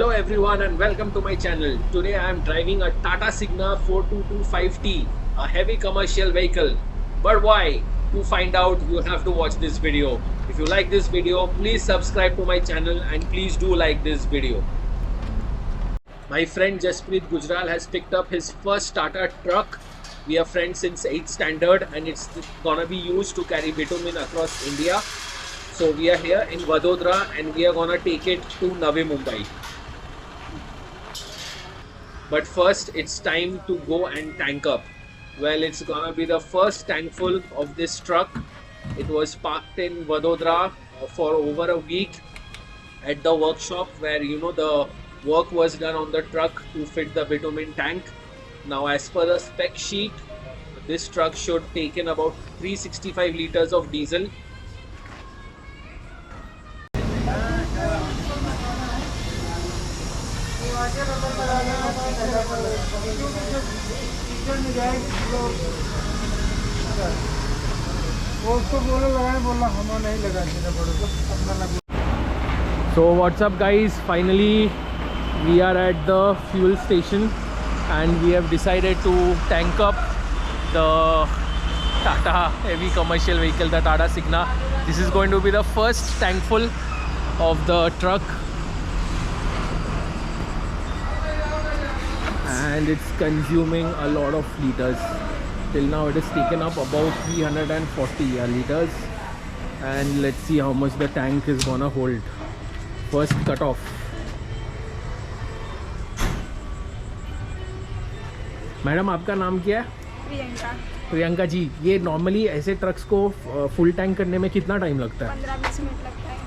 Hello everyone and welcome to my channel. Today I am driving a Tata Signa 4225T, a heavy commercial vehicle. But why? To find out you have to watch this video. If you like this video, please subscribe to my channel and please do like this video. My friend Jaspreet Gujral has picked up his first Tata truck. We are friends since 8th standard and it's gonna be used to carry bitumen across India. So we are here in Vadodara and we are gonna take it to Navi Mumbai. But first it's time to go and tank up. Well, it's gonna be the first tankful of this truck. It was parked in Vadodara for over a week at the workshop where the work was done on the truck to fit the bitumen tank. Now as per the spec sheet, this truck should take in about 365 liters of diesel. So what's up guys, finally we are at the fuel station and we have decided to tank up the Tata heavy commercial vehicle, the Tata Signa. This is going to be the first tankful of the truck and it's consuming a lot of liters. Till now it has taken up about 340 liters, and let's see how much the tank is gonna hold. First cut off. Madam आपका नाम क्या है? प्रियंका। प्रियंका जी, ये normally ऐसे trucks को full tank करने में कितना टाइम लगता है? 15-20 मिनट लगता है।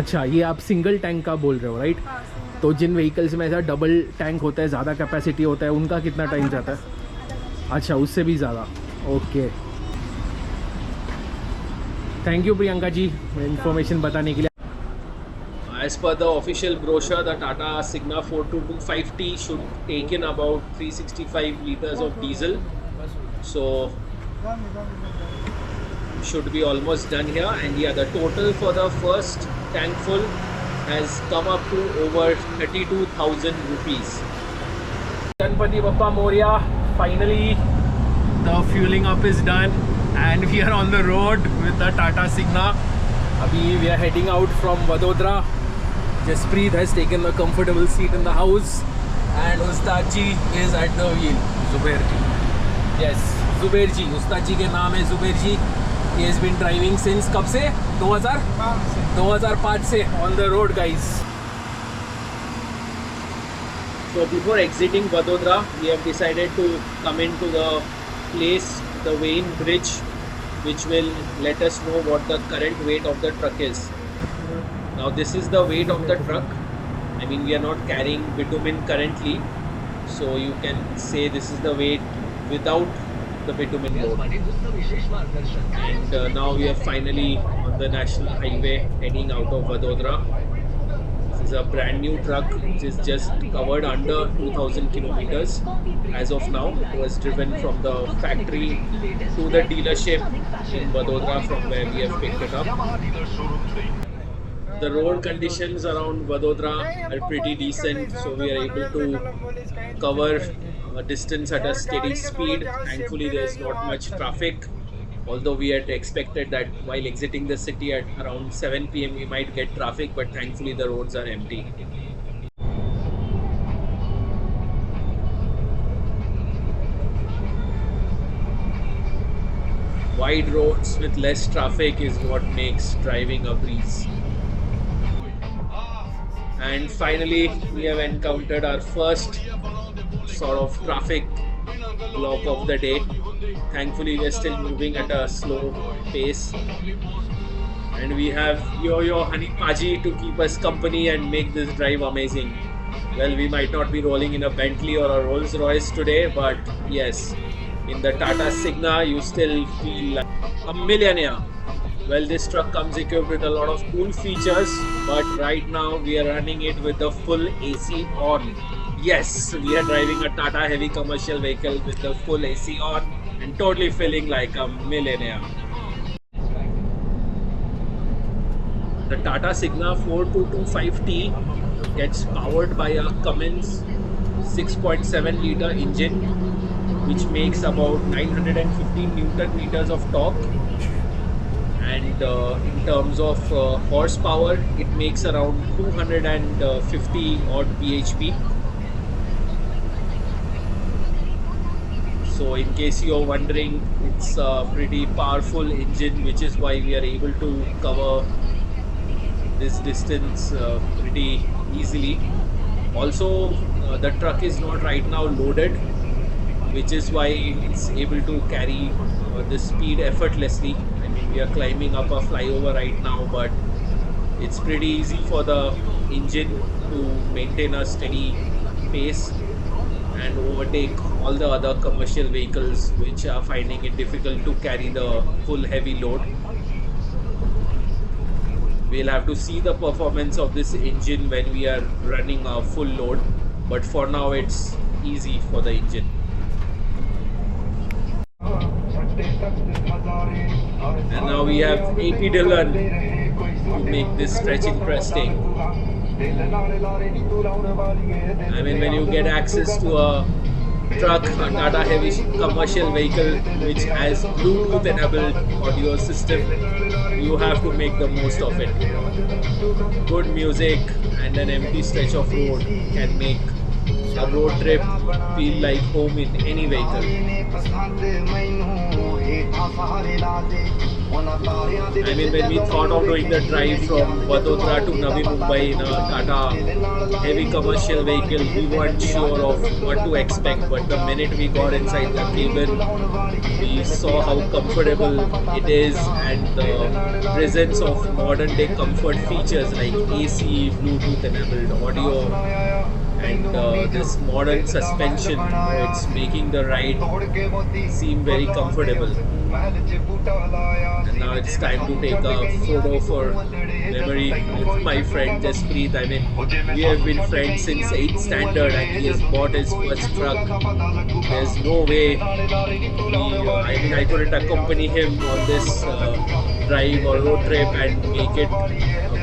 अच्छा, ये आप सिंगल टैंक का बोल रहे हो, राइट? हाँ, तो जिन व्हीकल्स में ऐसा डबल टैंक होता है, ज़्यादा कैपेसिटी होता है, उनका कितना टाइम जाता है? अच्छा, उससे भी ज़्यादा। Okay, thank you Priyanka ji information बताने के लिए। As per the official brochure, the Tata Signa 4225T should take in about 365 liters of diesel. So should be almost done here, and yeah, the total for the first tank full has come up to over 32,000 rupees. Ganpati Bappa Moria, finally the fueling up is done and we are on the road with the Tata Signa. Abhi we are heading out from Vadodara. Jaspreet has taken a comfortable seat in the house and Ustad ji is at the wheel. Zubair ji. Yes, Zubair ji. Ustad ji के नाम है Zubair ji. He has been driving since कब से? 2005 से on the road, guys. So before exiting Vadodara, we have decided to come into the place, the Vain Bridge, which will let us know what the current weight of the truck is. Now this is the weight of the truck. I mean, we are not carrying bitumen currently, so you can say this is the weight without the bitumen load. And now we are finally on the national highway heading out of Vadodara. This is a brand new truck which is just covered under 2000 kilometers as of now. It was driven from the factory to the dealership in Vadodara from where we have picked it up. The road conditions around Vadodara are pretty decent, so we are able to cover a distance at a steady speed. Thankfully there is not much traffic, although we had expected that while exiting the city at around 7 PM we might get traffic, but thankfully the roads are empty. Wide roads with less traffic is what makes driving a breeze. And finally we have encountered our first sort of traffic block of the day. Thankfully we are still moving at a slow pace, and we have Yo Honey Paji to keep us company and make this drive amazing. Well, we might not be rolling in a Bentley or a Rolls Royce today, but yes, in the Tata Signa you still feel like a millionaire. Well, this truck comes equipped with a lot of cool features, but right now we are running it with the full AC on. Yes, we are driving a Tata heavy commercial vehicle with the full AC on and totally feeling like a millionaire. The Tata Signa 4225T gets powered by a Cummins 6.7 liter engine, which makes about 915 Newton meters of torque. And in terms of horsepower, it makes around 250 odd bhp. So in case you're wondering, it's a pretty powerful engine, which is why we are able to cover this distance pretty easily. Also, the truck is not right now loaded, which is why it's able to carry the speed effortlessly. I mean, we are climbing up a flyover right now, but it's pretty easy for the engine to maintain a steady pace and overtake all the other commercial vehicles which are finding it difficult to carry the full heavy load. We'll have to see the performance of this engine when we are running a full load, but for now it's easy for the engine. And now we have AP Dillon to make this stretch interesting. I mean, when you get access to a truck, a Tata heavy commercial vehicle which has Bluetooth enabled audio system, you have to make the most of it. Good music and an empty stretch of road can make a road trip feel like home in any vehicle. I mean, when we thought of doing the drive from Vadodara to Navi Mumbai in a Tata heavy commercial vehicle, we weren't sure of what to expect, but the minute we got inside the cabin, we saw how comfortable it is, and the presence of modern day comfort features like AC, Bluetooth enabled audio, and this modern suspension, it's making the ride seem very comfortable. And now it's time to take a photo for memory with my friend Jaspreet. I mean, we have been friends since 8th standard and he has bought his first truck. There's no way I couldn't accompany him on this drive or road trip and make it a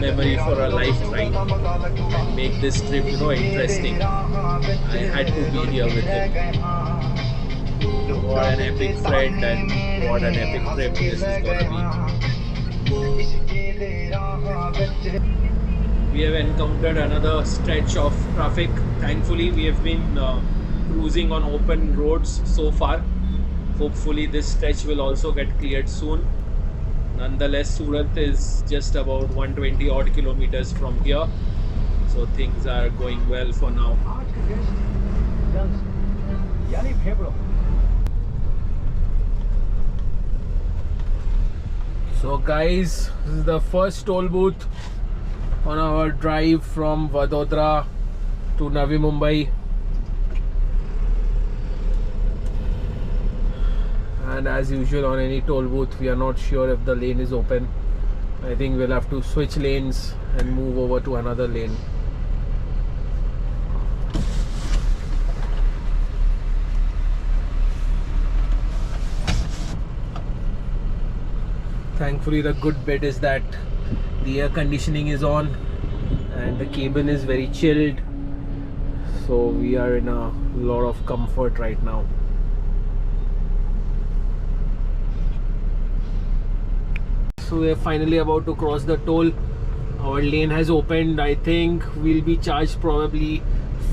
memory for a lifetime and make this trip, interesting. I had to be here with him. What an epic friend and what an epic trip this is gonna be. We have encountered another stretch of traffic. Thankfully, we have been cruising on open roads so far. Hopefully this stretch will also get cleared soon. Nonetheless, Surat is just about 120 odd kilometers from here, so things are going well for now. So guys, this is the first toll booth on our drive from Vadodara to Navi Mumbai. And as usual on any toll booth, we are not sure if the lane is open. I think we'll have to switch lanes and move over to another lane. Thankfully, the good bit is that the air conditioning is on and the cabin is very chilled, so we are in a lot of comfort right now. So we are finally about to cross the toll. Our lane has opened. I think we'll be charged probably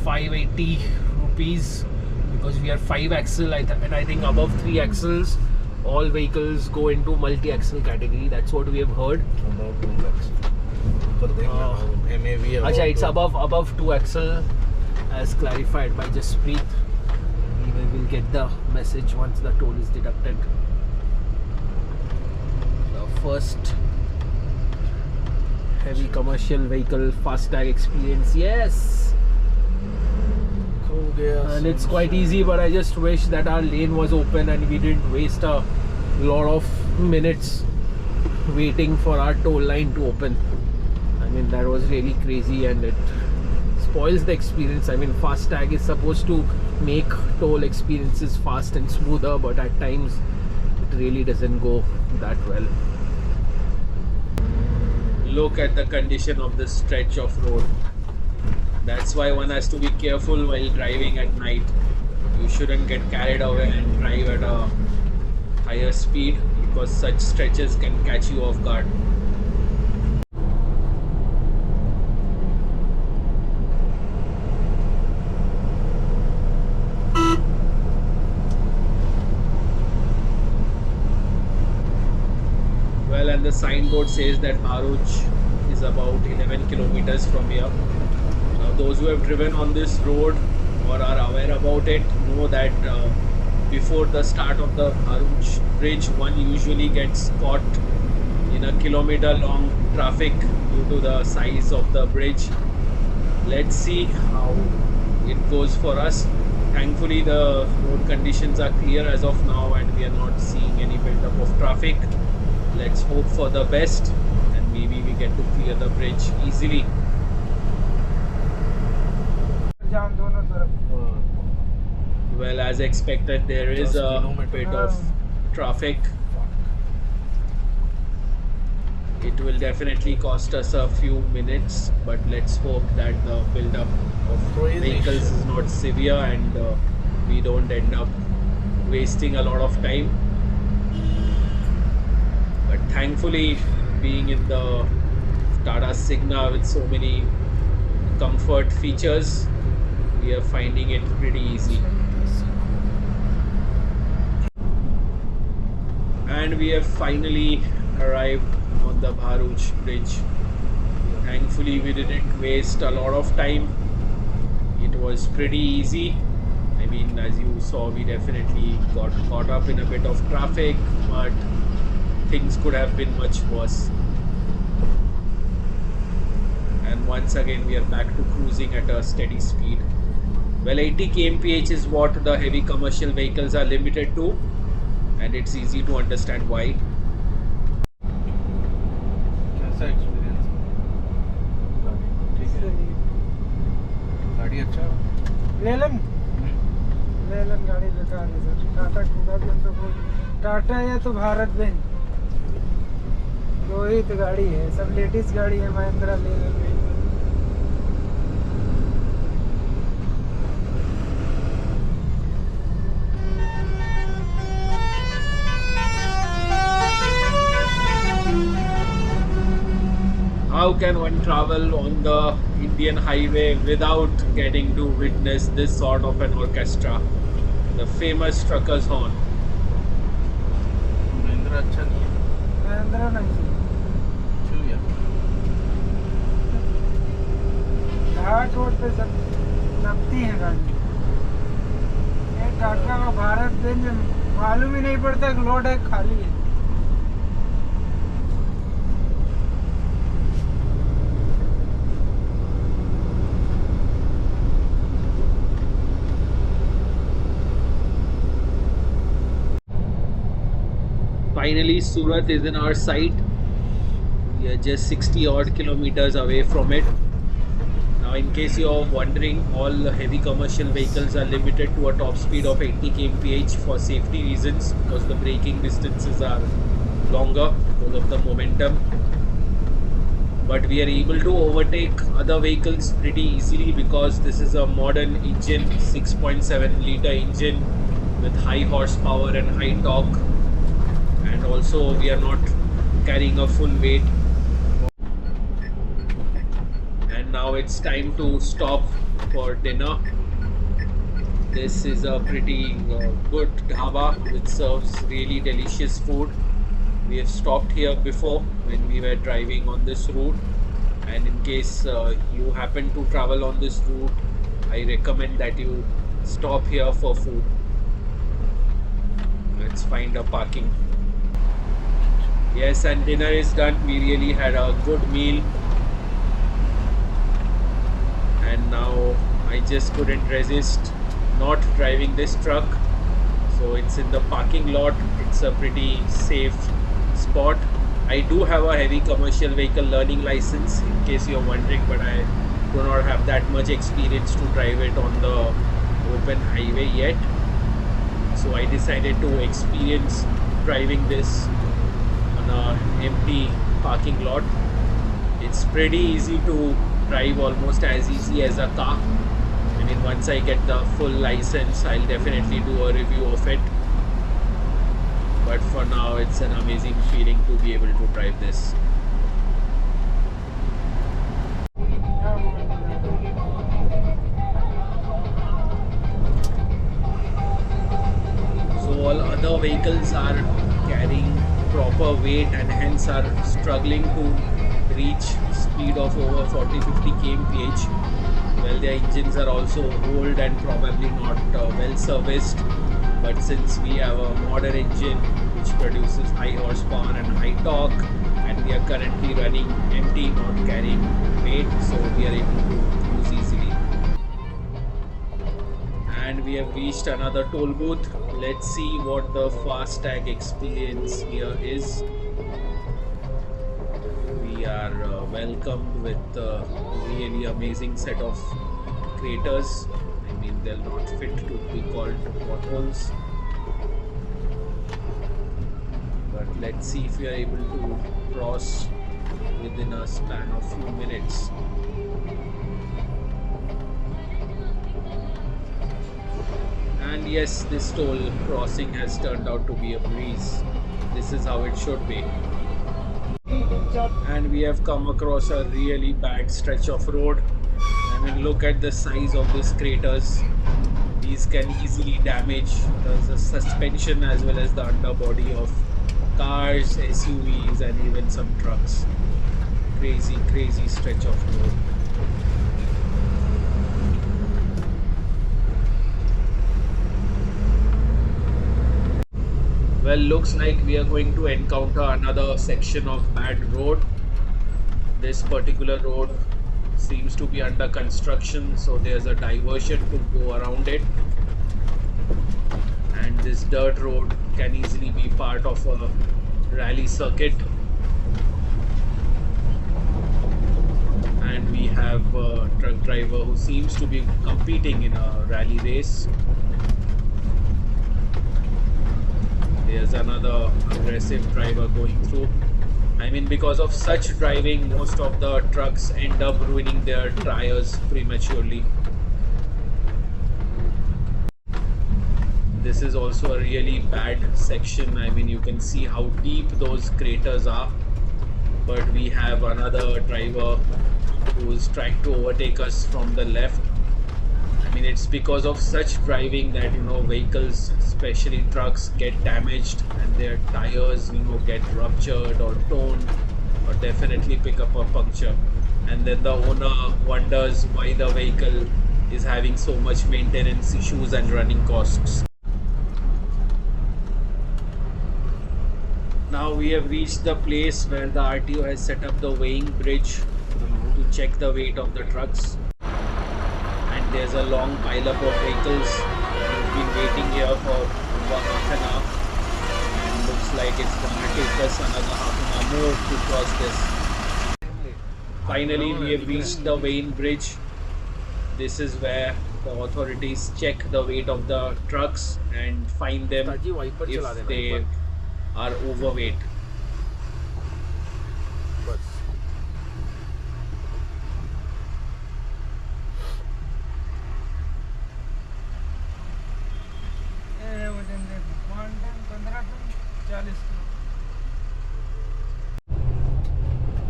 580 rupees because we are 5 axle and I think above 3 axles all vehicles go into multi-axle category. That's what we have heard. Above 2 axle. MAV Achha, it's above 2 axle as clarified by Jaspreet. We will get the message once the toll is deducted. The first heavy commercial vehicle FASTag experience. Yes! And it's quite easy, but I just wish that our lane was open and we didn't waste a lot of minutes waiting for our toll line to open. I mean, that was really crazy and it spoils the experience. I mean, FASTag is supposed to make toll experiences fast and smoother, but at times it really doesn't go that well. Look at the condition of this stretch of road. That's why one has to be careful while driving at night. You shouldn't get carried away and drive at a higher speed because such stretches can catch you off guard. Well, and the signboard says that Bharuch is about 11 kilometers from here. Now, those who have driven on this road or are aware about it know that before the start of the Bharuch bridge, one usually gets caught in a kilometer-long traffic due to the size of the bridge. Let's see how it goes for us. Thankfully, the road conditions are clear as of now and we are not seeing any build-up of traffic. Let's hope for the best and maybe we get to clear the bridge easily. Well, as expected, there is a bit of traffic. It will definitely cost us a few minutes, but let's hope that the build-up of vehicles is not severe and we don't end up wasting a lot of time. But thankfully, being in the Tata Signa with so many comfort features, we are finding it pretty easy. And we have finally arrived on the Bharuch bridge. Thankfully, we didn't waste a lot of time. It was pretty easy. I mean, as you saw, we definitely got caught up in a bit of traffic, but things could have been much worse. And once again, we are back to cruising at a steady speed. Well, 80 kmph is what the heavy commercial vehicles are limited to, and it's easy to understand why. कैसा experience? ठीक है, गाड़ी अच्छा है? लेलन गाड़ी बेकार है सर। टाटा खुदा भी हमको कोई टाटा या तो भारत बेंज दो ही तो गाड़ी है, सब लेटेस्ट गाड़ी है। महिंद्रा लेलन How can one travel on the Indian highway without getting to witness this sort of an orchestra? The famous trucker's horn. Mahindra अच्छा नहीं है, महिंद्रा नहीं छू गया। घाट रोड पे सब लगती है गाड़ी। ये टाटा का भारत बेंज मालूम ही नहीं पड़ता कि लोड है खाली है। Finally, Surat is in our sight. We are just 60 odd kilometers away from it. Now, in case you are wondering, all heavy commercial vehicles are limited to a top speed of 80 kmph for safety reasons, because the braking distances are longer because of the momentum. But we are able to overtake other vehicles pretty easily because this is a modern engine, 6.7 liter engine with high horsepower and high torque. And also we are not carrying a full weight. And now it's time to stop for dinner. This is a pretty good dhaba which serves really delicious food. We have stopped here before when we were driving on this route, and in case you happen to travel on this route, I recommend that you stop here for food. Let's find a parking. Yes, and dinner is done. We really had a good meal. And now I just couldn't resist not driving this truck. So it's in the parking lot. It's a pretty safe spot. I do have a heavy commercial vehicle learning license, in case you're wondering, but I do not have that much experience to drive it on the open highway yet. So I decided to experience driving this on an empty parking lot. It's pretty easy to drive almost as easy as a car. I mean, once I get the full license, I'll definitely do a review of it. But for now, it's an amazing feeling to be able to drive this. So all other vehicles are carrying proper weight and hence are struggling to reach speed of over 40-50 kmph. Well, their engines are also old and probably not well serviced. But since we have a modern engine which produces high horsepower and high torque, and we are currently running empty, not carrying weight, so we are able to use easily. And we have reached another toll booth. Let's see what the FASTag experience here is. We are welcomed with a really amazing set of craters. I mean, they'll not fit to be called potholes. But let's see if we are able to cross within a span of few minutes. And yes, this toll crossing has turned out to be a breeze. This is how it should be. And we have come across a really bad stretch of road. I mean, look at the size of these craters. These can easily damage the suspension as well as the underbody of cars, SUVs, and even some trucks. Crazy stretch of road. Well, looks like we are going to encounter another section of bad road. This particular road seems to be under construction, so there's a diversion to go around it. And this dirt road can easily be part of a rally circuit. And we have a truck driver who seems to be competing in a rally race. There's another aggressive driver going through. I mean, because of such driving, most of the trucks end up ruining their tires prematurely. This is also a really bad section. I mean, you can see how deep those craters are. But we have another driver who is trying to overtake us from the left. I mean, it's because of such driving that, vehicles, especially trucks, get damaged and their tires, get ruptured or torn or definitely pick up a puncture. And then the owner wonders why the vehicle is having so much maintenance issues and running costs. Now we have reached the place where the RTO has set up the weighing bridge to check the weight of the trucks. There's a long pile-up of vehicles. We've been waiting here for over half an hour, and looks like it's going to take us another half an hour more to cross this. Finally, we have reached the weighing bridge. This is where the authorities check the weight of the trucks and fine them if they are overweight.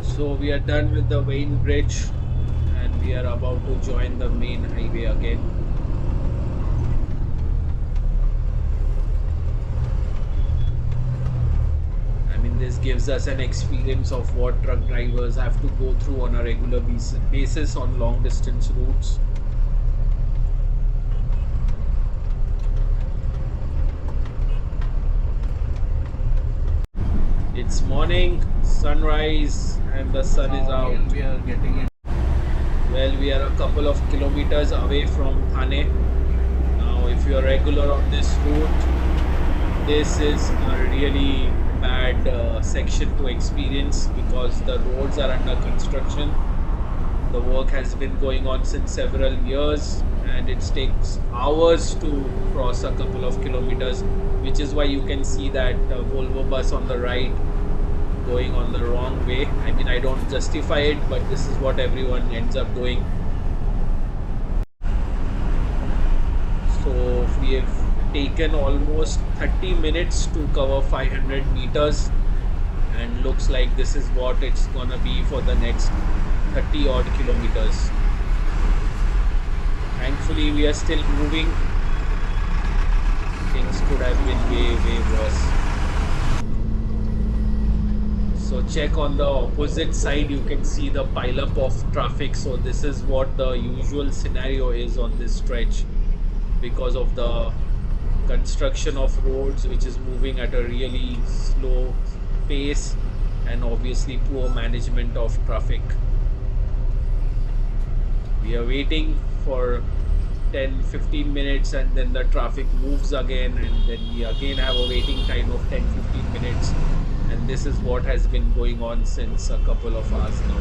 So we are done with the weighing bridge and we are about to join the main highway again. I mean, this gives us an experience of what truck drivers have to go through on a regular basis on long distance routes. It's morning, sunrise, and the sun is out. We are getting it. Well, we are a couple of kilometers away from Thane. Now, if you are regular on this route, this is a really bad section to experience because the roads are under construction. The work has been going on since several years and it takes hours to cross a couple of kilometers, which is why you can see that Volvo bus on the right going on the wrong way. I mean, I don't justify it, but this is what everyone ends up doing. So we have taken almost 30 minutes to cover 500 meters, and looks like this is what it's gonna be for the next 30 odd kilometers. Thankfully, we are still moving. Things could have been way worse. So check on the opposite side, you can see the pileup of traffic. So this is what the usual scenario is on this stretch because of the construction of roads, which is moving at a really slow pace, and obviously poor management of traffic. We are waiting for 10-15 minutes, and then the traffic moves again, and then we again have a waiting time of 10-15 minutes, and this is what has been going on since a couple of hours now.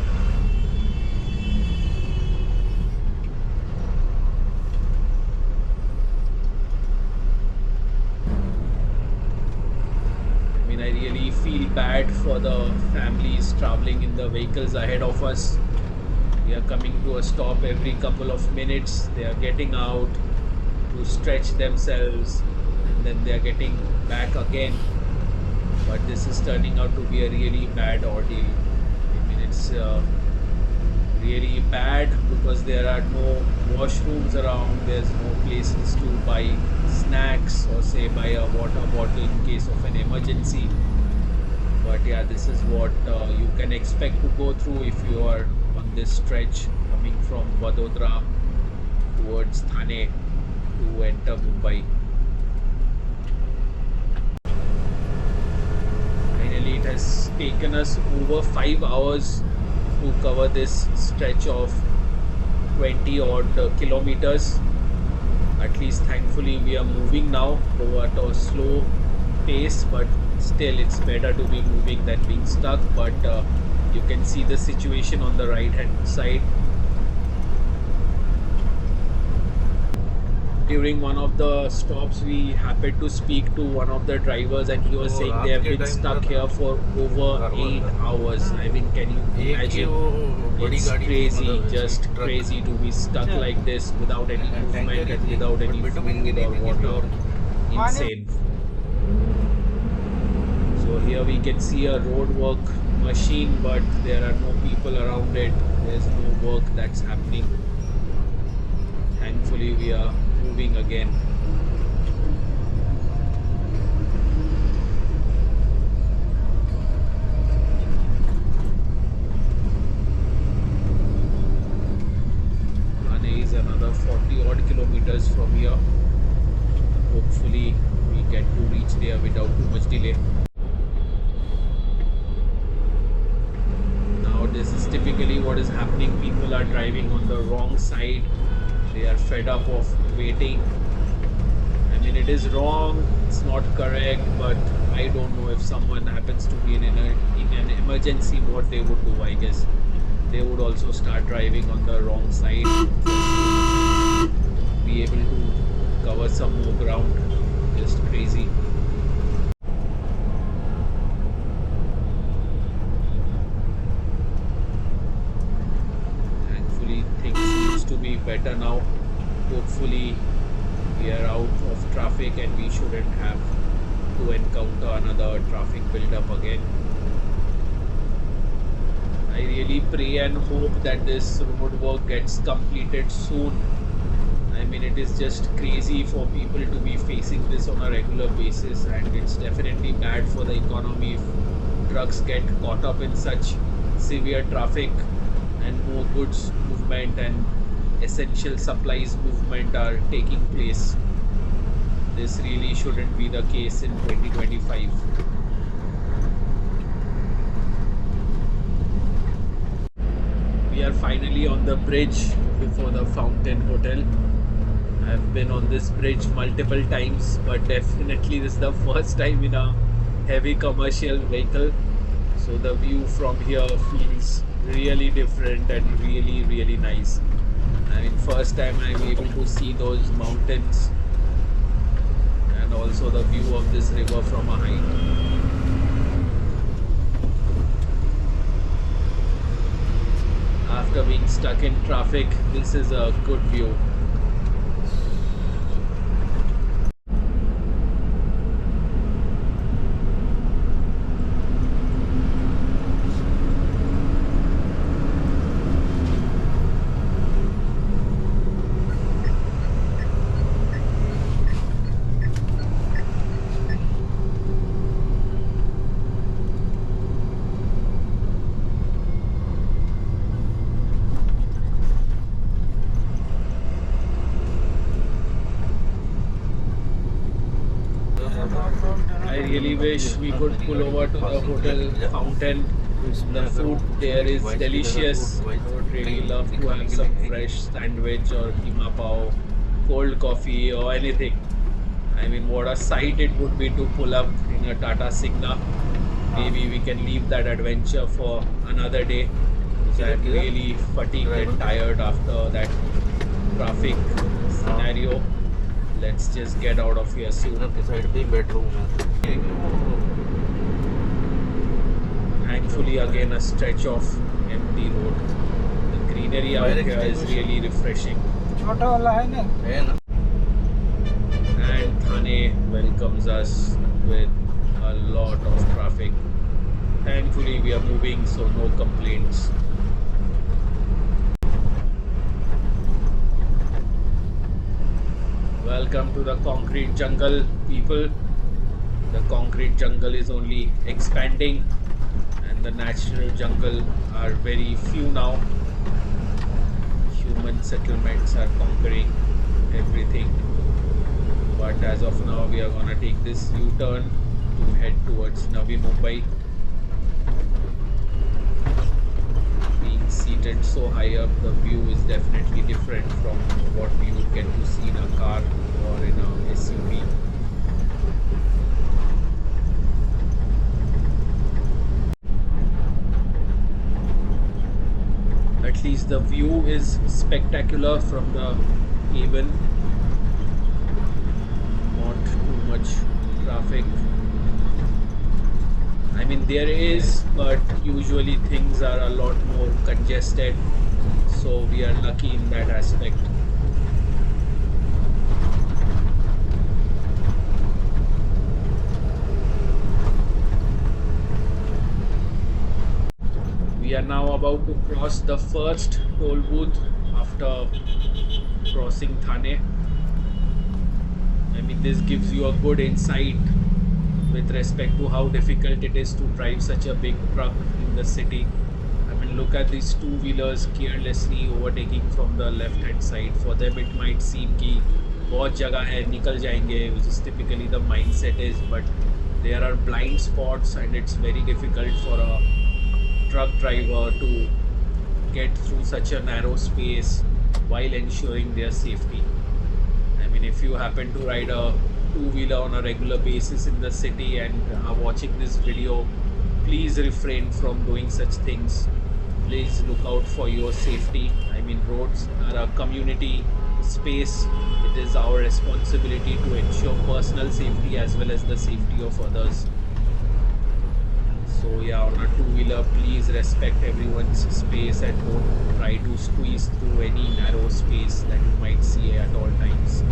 I mean, I really feel bad for the families traveling in the vehicles ahead of us. They are coming to a stop every couple of minutes. They are getting out to stretch themselves, and then they are getting back again. But this is turning out to be a really bad ordeal. I mean, it's really bad because there are no washrooms around. There's no places to buy snacks or say buy a water bottle in case of an emergency. But yeah, this is what you can expect to go through if you are on this stretch coming from Vadodara towards Thane to enter Mumbai. Finally, it has taken us over 5 hours to cover this stretch of 20 odd kilometers. At least thankfully we are moving now, though at a slow pace, but still it's better to be moving than being stuck. But you can see the situation on the right hand side. During one of the stops, we happened to speak to one of the drivers, and he was saying they have been stuck here for over 8 hours. I mean, can you imagine? It's crazy, just crazy to be stuck like this without any movement and without any food or water. Insane. So here we can see a road work machine, but there are no people around it. There's no work that's happening. Thankfully, we are moving again. Thane is another 40 odd kilometers from here. Hopefully, we get to reach there without too much delay. Now, this is typically what is happening. People are driving on the wrong side. They are fed up of waiting. I mean, it is wrong, it's not correct, but I don't know if someone happens to be in an emergency, what they would do. I guess they would also start driving on the wrong side just to be able to cover some more ground. Just crazy. Things seems to be better now. Hopefully we are out of traffic and we shouldn't have to encounter another traffic build-up again. I really pray and hope that this road work gets completed soon. I mean, it is just crazy for people to be facing this on a regular basis, and it's definitely bad for the economy if trucks get caught up in such severe traffic and no goods movement and essential supplies movement are taking place. This really shouldn't be the case in 2025. We are finally on the bridge before the Fountain Hotel. I've been on this bridge multiple times, but definitely this is the first time in a heavy commercial vehicle. So the view from here feels really different and really nice. I mean, first time I'm able to see those mountains and also the view of this river from a height. after being stuck in traffic, this is a good view. I really wish we could pull over to the hotel fountain. The food there is delicious. I would really love to have some fresh sandwich or keema pao, cold coffee or anything. I mean, what a sight it would be to pull up in a Tata Signa. Maybe we can leave that adventure for another day. So I'm really fatigued and tired after that traffic scenario. Let's just get out of here soon. Thankfully, again a stretch of empty road. The greenery out here is really refreshing. छोटा वाला है ना? And Thane welcomes us with a lot of traffic. Thankfully, we are moving, so no complaints. Welcome to the concrete jungle, people. The concrete jungle is only expanding, and the natural jungle are very few now. Human settlements are conquering everything. But as of now, we are gonna take this U-turn to head towards Navi Mumbai. Being seated so high up, the view is definitely different from what we would get to see in a car or in a SUV. At least the view is spectacular from the cabin. Not too much traffic. I mean, there is, but usually things are a lot more congested, so we are lucky in that aspect. We are now about to cross the first toll booth after crossing Thane. I mean, this gives you a good insight with respect to how difficult it is to drive such a big truck in the city. I mean, look at these two-wheelers carelessly overtaking from the left-hand side. For them, it might seem कि बहुत जगह है, निकल जाएंगे, which is typically the mindset is, but there are blind spots and it's very difficult for a truck driver to get through such a narrow space while ensuring their safety. I mean, if you happen to ride a two-wheeler on a regular basis in the city and are watching this video, please refrain from doing such things. Please look out for your safety. I mean, roads are a community space. It is our responsibility to ensure personal safety as well as the safety of others. So yeah, on a two-wheeler, please respect everyone's space and don't try to squeeze through any narrow space that you might see at all times.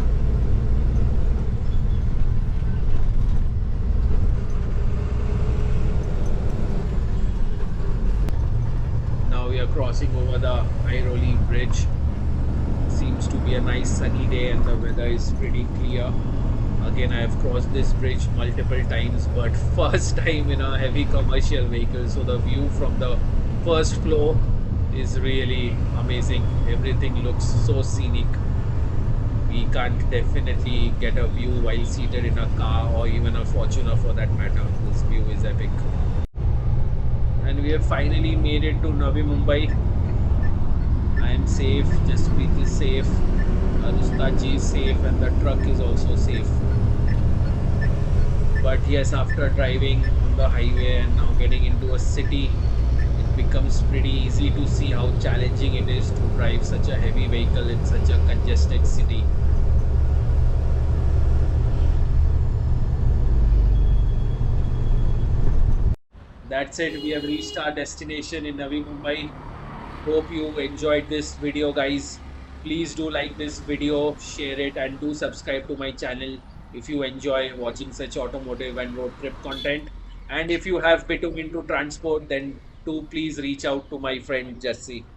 Now we are crossing over the Airoli Bridge. Seems to be a nice sunny day and the weather is pretty clear. Again, I have crossed this bridge multiple times, but first time in a heavy commercial vehicle, so the view from the first floor is really amazing. Everything looks so scenic. We can't definitely get a view while seated in a car or even a Fortuner for that matter. This view is epic. And we have finally made it to Navi Mumbai. I am safe, Jaspreet is safe, Anustaji is safe, and the truck is also safe. But yes, after driving on the highway and now getting into a city, it becomes pretty easy to see how challenging it is to drive such a heavy vehicle in such a congested city. That's it, we have reached our destination in Navi Mumbai. Hope you enjoyed this video, guys. Please do like this video, share it, and do subscribe to my channel if you enjoy watching such automotive and road trip content. And if you have bitumen into transport, then do please reach out to my friend Jesse.